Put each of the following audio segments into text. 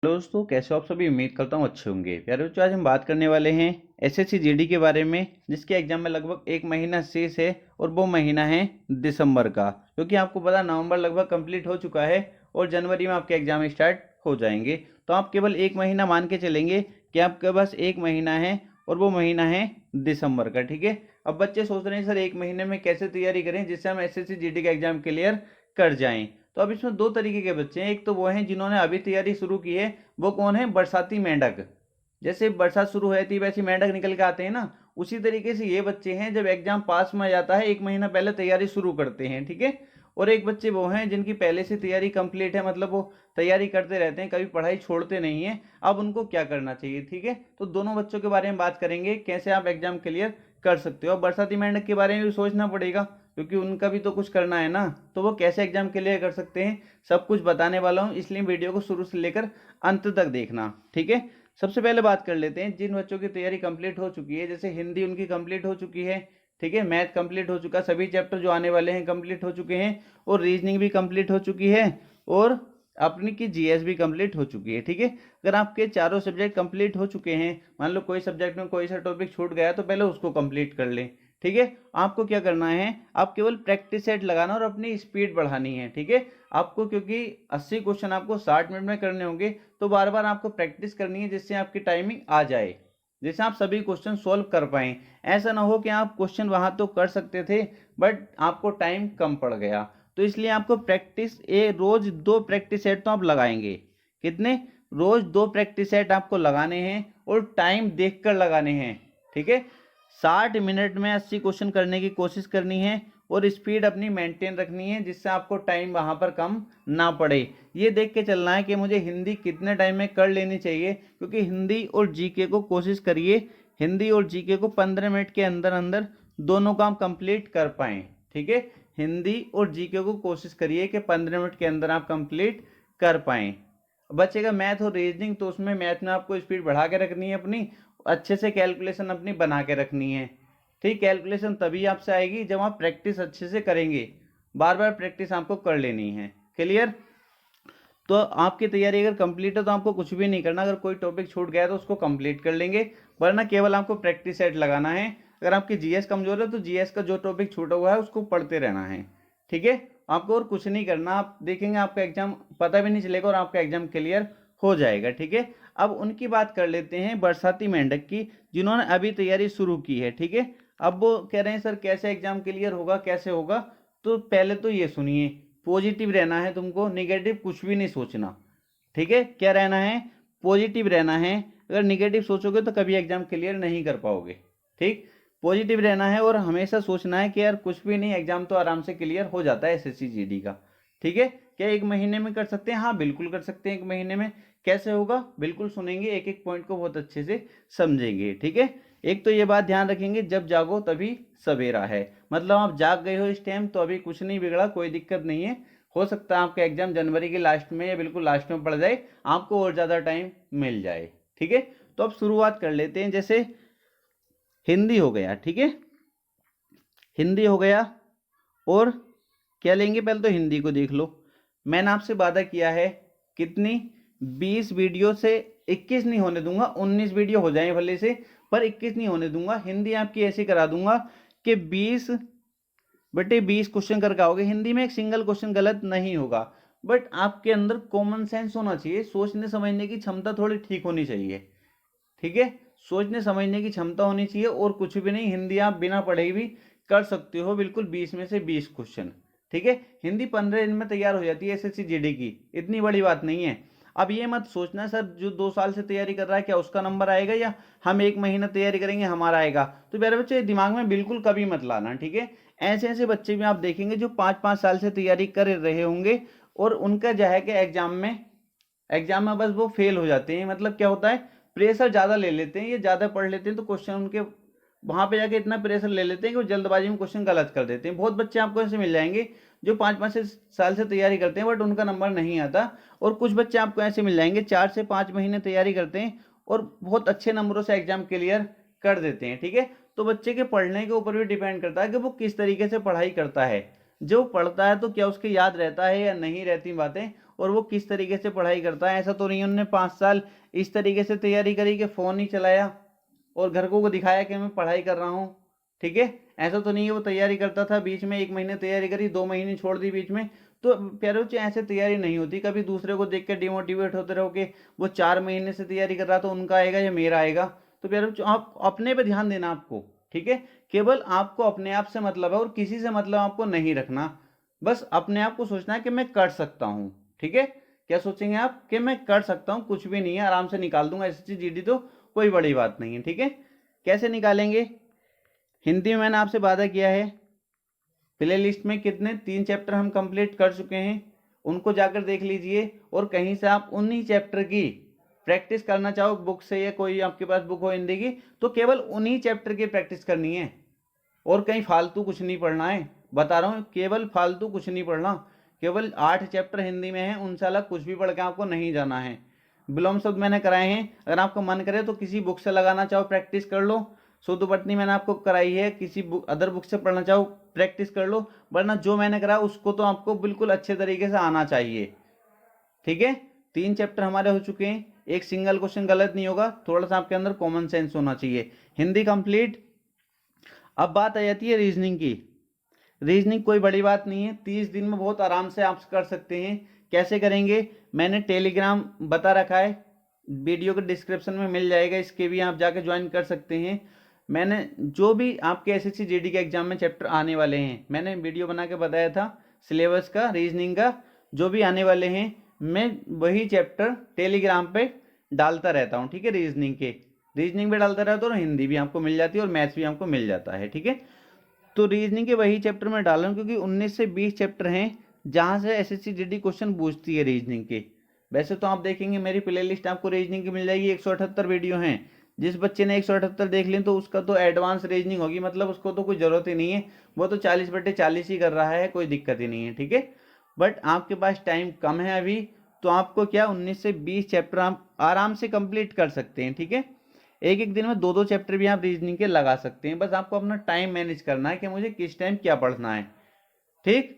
दोस्तों, कैसे हो आप सभी। उम्मीद करता हूँ अच्छे होंगे। प्यारे बच्चों, आज हम बात करने वाले हैं एसएससी जीडी के बारे में, जिसके एग्जाम में लगभग एक महीना शेष है और वो महीना है दिसंबर का। क्योंकि आपको पता नवंबर लगभग कंप्लीट हो चुका है और जनवरी में आपके एग्जाम स्टार्ट हो जाएंगे। तो आप केवल एक महीना मान के चलेंगे कि आपके पास एक महीना है और वो महीना है दिसंबर का। ठीक है। अब बच्चे सोच रहे हैं सर एक महीने में कैसे तैयारी करें जिससे हम एसएससी जीडी का एग्जाम क्लियर कर जाएं। तो अब इसमें दो तरीके के बच्चे हैं। एक तो वो हैं जिन्होंने अभी तैयारी शुरू की है, वो कौन है, बरसाती मेंढक। जैसे बरसात शुरू होती है वैसे मेंढक निकल के आते हैं ना, उसी तरीके से ये बच्चे हैं जब एग्जाम पास में आ जाता है एक महीना पहले तैयारी शुरू करते हैं। ठीक है। और एक बच्चे वो हैं जिनकी पहले से तैयारी कंप्लीट है, मतलब वो तैयारी करते रहते हैं, कभी पढ़ाई छोड़ते नहीं है। अब उनको क्या करना चाहिए। ठीक है। तो दोनों बच्चों के बारे में बात करेंगे, कैसे आप एग्जाम क्लियर कर सकते हो। अब बरसाती मेंढक के बारे में भी सोचना पड़ेगा क्योंकि उनका भी तो कुछ करना है ना, तो वो कैसे एग्जाम क्लियर कर सकते हैं सब कुछ बताने वाला हूँ, इसलिए वीडियो को शुरू से लेकर अंत तक देखना। ठीक है। सबसे पहले बात कर लेते हैं जिन बच्चों की तैयारी कंप्लीट हो चुकी है। जैसे हिंदी उनकी कंप्लीट हो चुकी है, ठीक है, मैथ कंप्लीट हो चुका, सभी चैप्टर जो आने वाले हैं कंप्लीट हो चुके हैं, और रीजनिंग भी कंप्लीट हो चुकी है, और अपनी की जीएस भी कंप्लीट हो चुकी है। ठीक है। अगर आपके चारों सब्जेक्ट कंप्लीट हो चुके हैं, मान लो कोई सब्जेक्ट में कोई सा टॉपिक छूट गया तो पहले उसको कंप्लीट कर लें। ठीक है। आपको क्या करना है, आप केवल प्रैक्टिस सेट लगाना और अपनी स्पीड बढ़ानी है। ठीक है। आपको क्योंकि 80 क्वेश्चन आपको 60 मिनट में करने होंगे, तो बार बार आपको प्रैक्टिस करनी है जिससे आपकी टाइमिंग आ जाए, जिससे आप सभी क्वेश्चन सोल्व कर पाए। ऐसा ना हो कि आप क्वेश्चन वहां तो कर सकते थे बट आपको टाइम कम पड़ गया। तो इसलिए आपको प्रैक्टिस रोज 2 प्रैक्टिस सेट तो आप लगाएंगे। कितने, रोज 2 प्रैक्टिस सेट आपको लगाने हैं और टाइम देखकर लगाने हैं। ठीक है। 60 मिनट में 80 क्वेश्चन करने की कोशिश करनी है और स्पीड अपनी मेंटेन रखनी है जिससे आपको टाइम वहां पर कम ना पड़े। ये देख के चलना है कि मुझे हिंदी कितने टाइम में कर लेनी चाहिए, क्योंकि हिंदी और जीके को कोशिश करिए, हिंदी और जीके को 15 मिनट के अंदर अंदर दोनों काम कंप्लीट कर पाएं। ठीक है। हिंदी और जीके को कोशिश करिए कि 15 मिनट के अंदर आप कंप्लीट कर पाएं। बचेगा मैथ और रीजनिंग, तो उसमें मैथ में आपको स्पीड बढ़ा के रखनी है अपनी, अच्छे से कैलकुलेशन अपनी बना के रखनी है। ठीक, कैलकुलेशन तभी आपसे आएगी जब आप प्रैक्टिस अच्छे से करेंगे, बार बार प्रैक्टिस आपको कर लेनी है। क्लियर। तो आपकी तैयारी अगर कंप्लीट है तो आपको कुछ भी नहीं करना, अगर कोई टॉपिक छूट गया तो उसको कंप्लीट कर लेंगे, वरना केवल आपको प्रैक्टिस सेट लगाना है। अगर आपकी जीएस कमजोर है तो जीएस का जो टॉपिक छूटा हुआ है उसको पढ़ते रहना है। ठीक है। आपको और कुछ नहीं करना, आप देखेंगे आपका एग्जाम पता भी नहीं चलेगा और आपका एग्जाम क्लियर हो जाएगा। ठीक है। अब उनकी बात कर लेते हैं बरसाती मेंढक की, जिन्होंने अभी तैयारी शुरू की है। ठीक है। अब वो कह रहे हैं सर कैसे एग्जाम क्लियर होगा, कैसे होगा। तो पहले तो ये सुनिए, पॉजिटिव रहना है तुमको, निगेटिव कुछ भी नहीं सोचना। ठीक है। क्या रहना है, पॉजिटिव रहना है। अगर निगेटिव सोचोगे तो कभी एग्जाम क्लियर नहीं कर पाओगे। ठीक, पॉजिटिव रहना है और हमेशा सोचना है कि यार कुछ भी नहीं, एग्जाम तो आराम से क्लियर हो जाता है एसएससी जीडी का। ठीक है। क्या एक महीने में कर सकते हैं, हाँ बिल्कुल कर सकते हैं एक महीने में। कैसे होगा बिल्कुल सुनेंगे, एक एक पॉइंट को बहुत अच्छे से समझेंगे। ठीक है। एक तो ये बात ध्यान रखेंगे, जब जागो तभी सवेरा है, मतलब आप जाग गए हो इस टाइम तो अभी कुछ नहीं बिगड़ा, कोई दिक्कत नहीं है। हो सकता है आपका एग्जाम जनवरी के लास्ट में या बिल्कुल लास्ट में पड़ जाए, आपको और ज़्यादा टाइम मिल जाए। ठीक है। तो अब शुरुआत कर लेते हैं। जैसे हिंदी हो गया, ठीक है, हिंदी हो गया, और क्या लेंगे, पहले तो हिंदी को देख लो। मैंने आपसे वादा किया है कितनी, 20 वीडियो से 21 नहीं होने दूंगा, 19 वीडियो हो जाए भले से, पर 21 नहीं होने दूंगा। हिंदी आपकी ऐसी करा दूंगा कि 20/20 क्वेश्चन करके आओगे। हिंदी में एक सिंगल क्वेश्चन गलत नहीं होगा, बट आपके अंदर कॉमन सेंस होना चाहिए, सोचने समझने की क्षमता थोड़ी ठीक होनी चाहिए। ठीक है। सोचने समझने की क्षमता होनी चाहिए और कुछ भी नहीं। हिंदी आप बिना पढ़े भी कर सकते हो बिल्कुल, 20 में से 20 क्वेश्चन। ठीक है। हिंदी 15 दिन में तैयार हो जाती है एसएससी जीडी की, इतनी बड़ी बात नहीं है। अब ये मत सोचना सर जो 2 साल से तैयारी कर रहा है क्या उसका नंबर आएगा, या हम 1 महीना तैयारी करेंगे हमारा आएगा। तो मेरे बच्चे दिमाग में बिल्कुल कभी मत लाना। ठीक है। ऐसे ऐसे बच्चे भी आप देखेंगे जो 5-5 साल से तैयारी कर रहे होंगे और उनका जो है कि एग्जाम में बस वो फेल हो जाते हैं। मतलब क्या होता है, प्रेशर ज्यादा ले लेते हैं, ये ज्यादा पढ़ लेते हैं तो क्वेश्चन उनके वहां पे जाके इतना प्रेशर ले लेते हैं कि वो जल्दबाजी में क्वेश्चन गलत कर देते हैं। बहुत बच्चे आपको ऐसे मिल जाएंगे जो 5-5 साल से तैयारी करते हैं बट उनका नंबर नहीं आता, और कुछ बच्चे आपको ऐसे मिल जाएंगे 4 से 5 महीने तैयारी करते हैं और बहुत अच्छे नंबरों से एग्जाम क्लियर कर देते हैं। ठीक है। तो बच्चे के पढ़ने के ऊपर भी डिपेंड करता है कि वो किस तरीके से पढ़ाई करता है। जो पढ़ता है तो क्या उसके याद रहता है या नहीं रहती बातें, और वो किस तरीके से पढ़ाई करता है। ऐसा तो नहीं उन्होंने 5 साल इस तरीके से तैयारी करी कि फ़ोन ही चलाया और घर को दिखाया कि मैं पढ़ाई कर रहा हूँ, ठीक है। ऐसा तो नहीं है, वो तैयारी करता था, बीच में 1 महीने तैयारी करी, 2 महीने छोड़ दी बीच में। तो प्यारे बच्चों ऐसे तैयारी नहीं होती। कभी दूसरे को देख के डिमोटिवेट होते रहो कि वो 4 महीने से तैयारी कर रहा तो उनका आएगा या मेरा आएगा। तो प्यारे बच्चों आप अपने पे ध्यान देना आपको, ठीक है। केवल आपको अपने आप से मतलब है और किसी से मतलब आपको नहीं रखना। बस अपने आप को सोचना है कि मैं कर सकता हूँ, ठीक है। क्या सोचेंगे आप कि मैं कर सकता हूँ, कुछ भी नहीं है, आराम से निकाल दूंगा एसएससी जीडी, तो कोई बड़ी बात नहीं है, ठीक है। कैसे निकालेंगे? हिंदी में मैंने आपसे वादा किया है, प्ले लिस्ट में कितने 3 चैप्टर हम कंप्लीट कर चुके हैं, उनको जाकर देख लीजिए। और कहीं से आप उन्हीं चैप्टर की प्रैक्टिस करना चाहो बुक से, या कोई आपके पास बुक हो हिंदी की, तो केवल उन्हीं चैप्टर की प्रैक्टिस करनी है और कहीं फालतू कुछ नहीं पढ़ना है। बता रहा हूँ, केवल फालतू कुछ नहीं पढ़ना। केवल 8 चैप्टर हिंदी में है, उनसे अलग कुछ भी पढ़ के आपको नहीं जाना है। विलोम शब्द मैंने कराए हैं, अगर आपको मन करे तो किसी बुक से लगाना चाहो प्रैक्टिस कर लो। शुद्धपठनी मैंने आपको कराई है, किसी बुक अदर बुक से पढ़ना चाहो प्रैक्टिस कर लो, वरना जो मैंने करा उसको तो आपको बिल्कुल अच्छे तरीके से आना चाहिए, ठीक है। 3 चैप्टर हमारे हो चुके हैं, एक सिंगल क्वेश्चन गलत नहीं होगा, थोड़ा सा आपके अंदर कॉमन सेंस होना चाहिए। हिंदी कंप्लीट। अब बात आ जाती है रीजनिंग की। रीजनिंग कोई बड़ी बात नहीं है, 30 दिन में बहुत आराम से आप कर सकते हैं। कैसे करेंगे? मैंने टेलीग्राम बता रखा है, वीडियो के डिस्क्रिप्शन में मिल जाएगा, इसके भी आप जाके ज्वाइन कर सकते हैं। मैंने जो भी आपके एसएससी जीडी के एग्जाम में चैप्टर आने वाले हैं, मैंने वीडियो बना के बताया था सिलेबस का, रीजनिंग का, जो भी आने वाले हैं मैं वही चैप्टर टेलीग्राम पे डालता रहता हूँ, ठीक है। रीजनिंग भी डालता रहता हूँ और हिंदी भी आपको मिल जाती है और मैथ्स भी आपको मिल जाता है, ठीक है। तो रीजनिंग के वही चैप्टर में डाल रहा हूँ क्योंकि 19 से 20 चैप्टर हैं जहाँ से एसएससी जीडी क्वेश्चन पूछती है रीजनिंग के। वैसे तो आप देखेंगे मेरी प्ले लिस्ट आपको रीजनिंग की मिल जाएगी, 178 वीडियो हैं। जिस बच्चे ने 178 देख ली तो उसका तो एडवांस रीजनिंग होगी, मतलब उसको तो कोई ज़रूरत ही नहीं है, वो तो 40/40 ही कर रहा है, कोई दिक्कत ही नहीं है, ठीक है। बट आपके पास टाइम कम है अभी, तो आपको क्या 19 से 20 चैप्टर आप आराम से कंप्लीट कर सकते हैं, ठीक है। एक एक दिन में 2-2 चैप्टर भी आप रीजनिंग के लगा सकते हैं, बस आपको अपना टाइम मैनेज करना है कि मुझे किस टाइम क्या पढ़ना है, ठीक।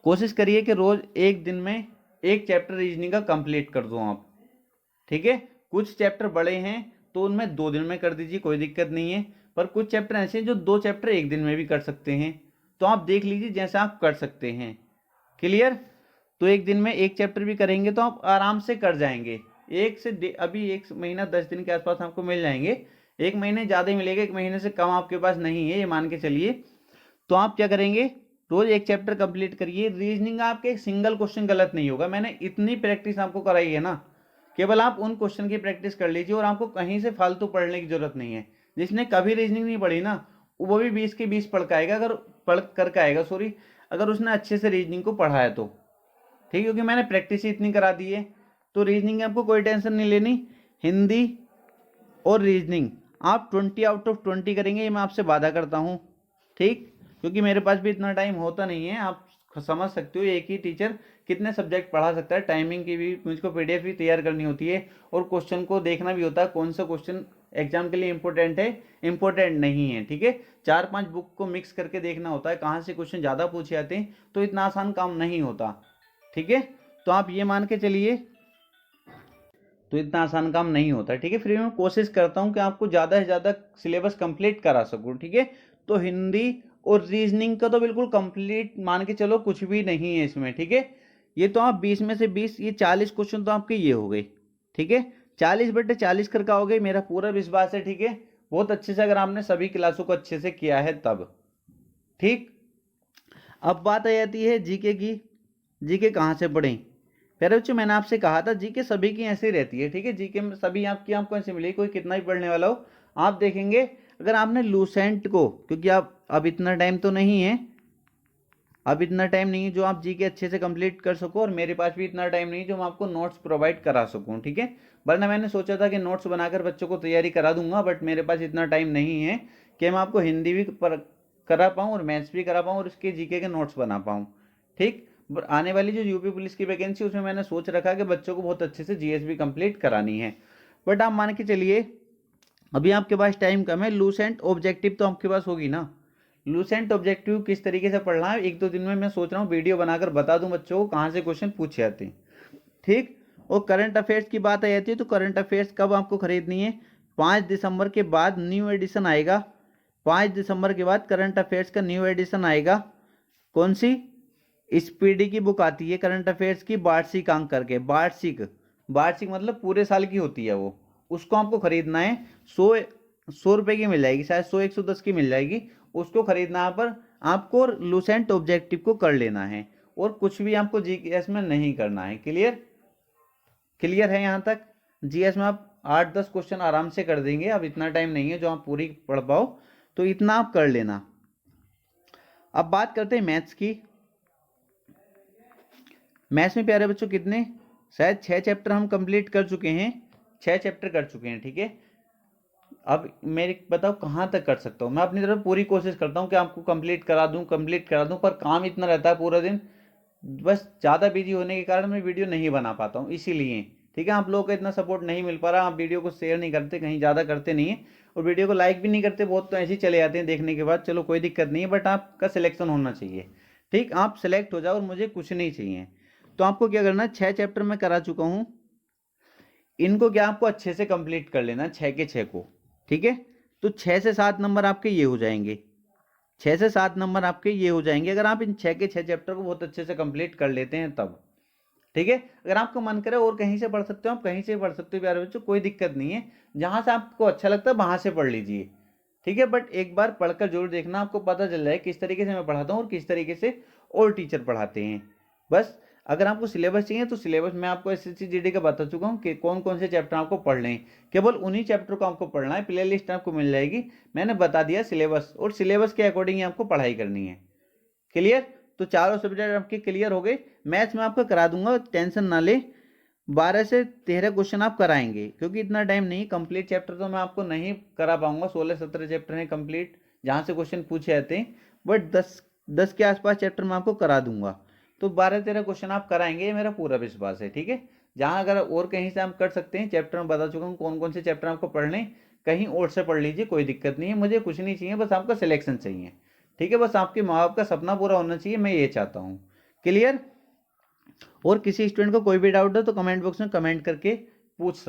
कोशिश करिए कि रोज एक दिन में एक चैप्टर रीजनिंग का कंप्लीट कर दो आप, ठीक है। कुछ चैप्टर बड़े हैं तो उनमें 2 दिन में कर दीजिए, कोई दिक्कत नहीं है। पर कुछ चैप्टर ऐसे हैं जो 2 चैप्टर एक दिन में भी कर सकते हैं, तो आप देख लीजिए जैसा आप कर सकते हैं। क्लियर? तो एक दिन में एक चैप्टर भी करेंगे तो आप आराम से कर जाएंगे। अभी 1 महीना 10 दिन के आसपास आपको मिल जाएंगे, 1 महीने ज़्यादा ही मिलेगा, 1 महीने से कम आपके पास नहीं है, ये मान के चलिए। तो आप क्या करेंगे, रोज एक चैप्टर कंप्लीट करिए। रीजनिंग आपके एक सिंगल क्वेश्चन गलत नहीं होगा, मैंने इतनी प्रैक्टिस आपको कराई है ना, केवल आप उन क्वेश्चन की प्रैक्टिस कर लीजिए और आपको कहीं से फालतू पढ़ने की जरूरत नहीं है। जिसने कभी रीजनिंग नहीं पढ़ी ना, वो भी 20 के 20 पढ़ के आएगा, अगर पढ़ करके आएगा, सॉरी, अगर उसने अच्छे से रीजनिंग को पढ़ा है तो, ठीक है, क्योंकि मैंने प्रैक्टिस ही इतनी करा दी है। तो रीजनिंग की आपको कोई टेंशन नहीं लेनी। हिंदी और रीजनिंग आप 20 आउट ऑफ 20 करेंगे, ये मैं आपसे वादा करता हूँ, ठीक। क्योंकि मेरे पास भी इतना टाइम होता नहीं है, आप समझ सकते हो एक ही टीचर कितने सब्जेक्ट पढ़ा सकता है। टाइमिंग की भी मुझको पीडीएफ भी तैयार करनी होती है और क्वेश्चन को देखना भी होता है कौन सा क्वेश्चन एग्जाम के लिए इंपॉर्टेंट है, इंपॉर्टेंट नहीं है, ठीक है। 4-5 बुक को मिक्स करके देखना होता है कहाँ से क्वेश्चन ज़्यादा पूछे जाते हैं, तो इतना आसान काम नहीं होता, ठीक है। तो आप ये मान के चलिए, तो इतना आसान काम नहीं होता, ठीक है। फिर मैं कोशिश करता हूँ कि आपको ज़्यादा से ज़्यादा सिलेबस कंप्लीट करा सकूँ, ठीक है। तो हिंदी और रीजनिंग का तो बिल्कुल कंप्लीट मान के चलो, कुछ भी नहीं है इसमें, ठीक है। ये तो आप 20 में से 20, ये 40 क्वेश्चन तो आपके ये हो गए, ठीक है। 40/40 करके आओगे, मेरा पूरा विश्वास है, ठीक है, बहुत अच्छे से, अगर आपने सभी क्लासों को अच्छे से किया है तब, ठीक। अब बात आ जाती है जीके की। जीके कहाँ से पढ़ें? प्यारे बच्चों, मैंने आपसे कहा था जीके सभी की ऐसे ही रहती है, ठीक है। जीके में सभी आपको ऐसे मिलेगी, कोई कितना ही पढ़ने वाला हो। आप देखेंगे अगर आपने लूसेंट को, क्योंकि आप अब इतना टाइम तो नहीं है, अब इतना टाइम नहीं है जो आप जीके अच्छे से कंप्लीट कर सको, और मेरे पास भी इतना टाइम नहीं है जो मैं आपको नोट्स प्रोवाइड करा सकूं, ठीक है। वरना मैंने सोचा था कि नोट्स बनाकर बच्चों को तैयारी करा दूंगा, बट मेरे पास इतना टाइम नहीं है कि मैं आपको हिंदी भी करा पाऊँ और मैथ्स भी करा पाऊँ और उसके जीके के नोट्स बना पाऊँ, ठीक। आने वाली जो यूपी पुलिस की वैकेंसी, उसमें मैंने सोच रखा कि बच्चों को बहुत अच्छे से जीएस भी कंप्लीट करानी है। बट आप मान के चलिए अभी आपके पास टाइम कम है, लूसेंट ऑब्जेक्टिव तो आपके पास होगी ना, लूसेंट ऑब्जेक्टिव किस तरीके से पढ़ना है 1-2 दिन में मैं सोच रहा हूँ वीडियो बनाकर बता दूं बच्चों को कहाँ से क्वेश्चन पूछे जाते हैं, ठीक। और करंट अफेयर्स की बात आ जाती है तो करंट अफेयर्स कब आपको खरीदनी है, 5 दिसंबर के बाद न्यू एडिशन आएगा। 5 दिसंबर के बाद करंट अफेयर्स का न्यू एडिशन आएगा। कौन सी, स्पीडी की बुक आती है करंट अफेयर्स की, वार्षिक अंक करके, वार्षिक, वार्षिक मतलब पूरे साल की होती है वो, उसको आपको खरीदना है। 100 रुपए की मिल जाएगी, शायद 100-110 की मिल जाएगी, उसको खरीदना है। पर आपको लूसेंट ऑब्जेक्टिव को कर लेना है और कुछ भी आपको जीएस में नहीं करना है। क्लियर, क्लियर है यहाँ तक। जीएस में आप 8-10 क्वेश्चन आराम से कर देंगे, अब इतना टाइम नहीं है जो आप पूरी पढ़ पाओ, तो इतना आप कर लेना। अब बात करते हैं मैथ्स की। मैथ्स में प्यारे बच्चों कितने, शायद 6 चैप्टर हम कंप्लीट कर चुके हैं, 6 चैप्टर कर चुके हैं, ठीक है। अब मेरे बताओ कहाँ तक कर सकता हूँ, मैं अपनी तरफ पूरी कोशिश करता हूँ कि आपको कंप्लीट करा दूँ, पर काम इतना रहता है पूरा दिन, बस ज़्यादा बिजी होने के कारण मैं वीडियो नहीं बना पाता हूँ, इसीलिए, ठीक है। आप लोगों का इतना सपोर्ट नहीं मिल पा रहा, आप वीडियो को शेयर नहीं करते, कहीं ज़्यादा करते नहीं है, और वीडियो को लाइक भी नहीं करते, बहुत तो ऐसे ही चले जाते हैं देखने के बाद, चलो कोई दिक्कत नहीं है, बट आपका सिलेक्शन होना चाहिए, ठीक। आप सेलेक्ट हो जाओ और मुझे कुछ नहीं चाहिए। तो आपको क्या करना है, 6 चैप्टर मैं करा चुका हूँ, इनको क्या आपको अच्छे से कंप्लीट कर लेना, 6 के 6 को, ठीक है। तो 6 से 7 नंबर आपके ये हो जाएंगे, 6 से 7 नंबर आपके ये हो जाएंगे अगर आप इन 6 के 6 चैप्टर को बहुत अच्छे से कंप्लीट कर लेते हैं तब, ठीक है। अगर आपको मन करे और कहीं से पढ़ सकते हो, आप कहीं से पढ़ सकते हो प्यारे बच्चों, कोई दिक्कत नहीं है, जहां से आपको अच्छा लगता है वहां से पढ़ लीजिए, ठीक है। बट एक बार पढ़कर जरूर देखना, आपको पता चल जाए किस तरीके से मैं पढ़ाता हूँ और किस तरीके से और टीचर पढ़ाते हैं। बस अगर आपको सिलेबस चाहिए तो सिलेबस मैं आपको एसएससी जीडी का बता चुका हूँ कि कौन कौन से चैप्टर आपको पढ़ लें, केवल उन्हीं चैप्टर को आपको पढ़ना है, प्ले लिस्ट आपको मिल जाएगी, मैंने बता दिया सिलेबस, और सिलेबस के अकॉर्डिंग ही आपको पढ़ाई करनी है। क्लियर, तो चारों सब्जेक्ट आपके क्लियर हो गए। मैथ्स में आपको करा दूंगा, टेंशन ना ले, 12 से 13 क्वेश्चन आप कराएंगे, क्योंकि इतना टाइम नहीं, कंप्लीट चैप्टर तो मैं आपको नहीं करा पाऊंगा, 16-17 चैप्टर हैं कंप्लीट जहाँ से क्वेश्चन पूछे जाते हैं, बट 10 के आसपास चैप्टर मैं आपको करा दूंगा, तो 12-13 क्वेश्चन आप कराएंगे, ये मेरा पूरा विश्वास है, ठीक है। जहाँ अगर और कहीं से आप कर सकते हैं, चैप्टर में बता चुका हूँ कौन कौन से चैप्टर आपको पढ़ने, कहीं और से पढ़ लीजिए, कोई दिक्कत नहीं है, मुझे कुछ नहीं चाहिए, बस आपका सिलेक्शन चाहिए, ठीक है। बस आपके माँ बाप का सपना पूरा होना चाहिए, मैं ये चाहता हूँ। क्लियर, और किसी स्टूडेंट को कोई भी डाउट हो तो कमेंट बॉक्स में कमेंट करके पूछ सकते